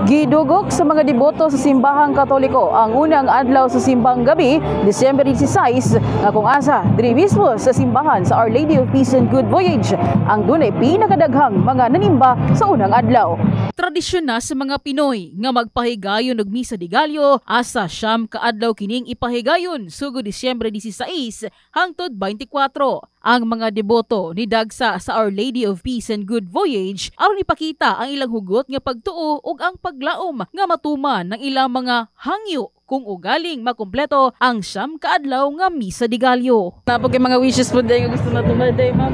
Gidugok sa mga deboto sa simbahang Katoliko ang unang adlaw sa simbang gabi, Disyembre 16, nga kung asa diri mismo sa simbahan sa Our Lady of Peace and Good Voyage ang dunay pinakadaghang mga nanimba sa unang adlaw. Tradisyon na sa mga Pinoy nga magpahigayon og misa de Gallo asa siyam ka adlaw kining ipahigayon sugod Disyembre 16 hangtod 24. Ang mga deboto ni dagsa sa Our Lady of Peace and Good Voyage aron ipakita ang ilang hugot nga pagtuo ug ang paglaom nga matuman ng ilang mga hangyo kung ugaling makumpleto ang siyam ka adlaw nga misa de Gallo. Napag mga wishes po day nga gusto na tumad day, ma'am.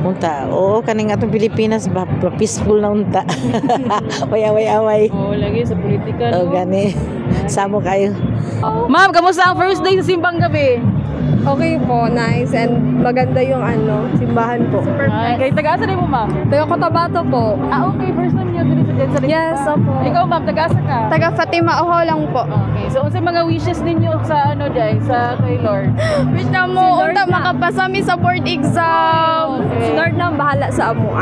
Unta, oo, kaning atong Pilipinas ba peaceful na unta. Away. Oo, lagi sa politika, no? Oo, gani. Samo kayo. Ma'am, kamusta ang first day sa simbang gabi? Okay po, nice, and maganda yung simbahan po. Perfect. Kay taga-asa rin mo, ma'am? Taga Cotabato po. Ah, okay. First time niyo dito sa Yes, opo. Ikaw, ma'am, taga-asa ka? Taga Fatima Oho lang po. Okay. So, unsa mga wishes ninyo sa day, sa kay Lord? Wish na mo, unta makapasa mi sa board exam. Okay. Si Lord na bahala sa amo.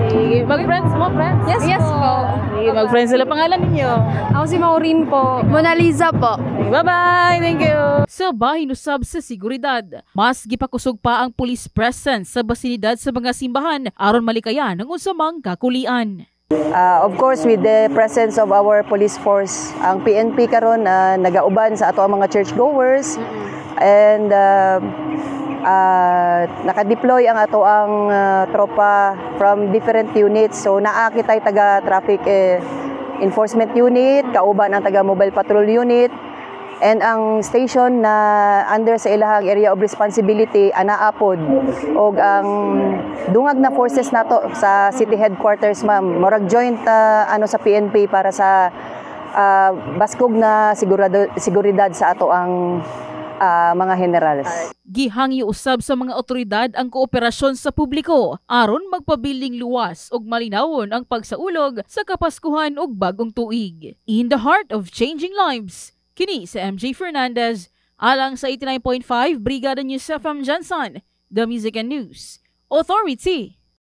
Sige. Mag-friends mo, friends? Yes po. Sige, mag-friends sila. Pangalan ninyo? Ako si Maureen po. Mona Lisa po. Okay, bye-bye! Thank you! Sa bahin usab sa seguridad, mas gipakusog pa ang police presence sa basinidad sa mga simbahan aron malikayan ang unsamang kakulian. Of course, with the presence of our police force, ang PNP karon nagauban sa ato ang mga churchgoers and naka-deploy ang ato ang tropa from different units. So naakitay taga traffic enforcement unit, kauban ang taga mobile patrol unit, and ang station na under sa ilahang area of responsibility anaapod og ang dungag na forces nato sa city headquarters, ma'am, murag joint sa PNP para sa baskog na seguridad sa ato ang mga generals. Gihangyo usab sa mga otoridad ang kooperasyon sa publiko aron magpabiling luwas ug malinawon ang pagsaulog sa Kapaskuhan ug bagong tuig. In the heart of changing lives, kini si MJ Fernandez alang sa 89.5 Brigada News FM Jansan, The Music and News Authority.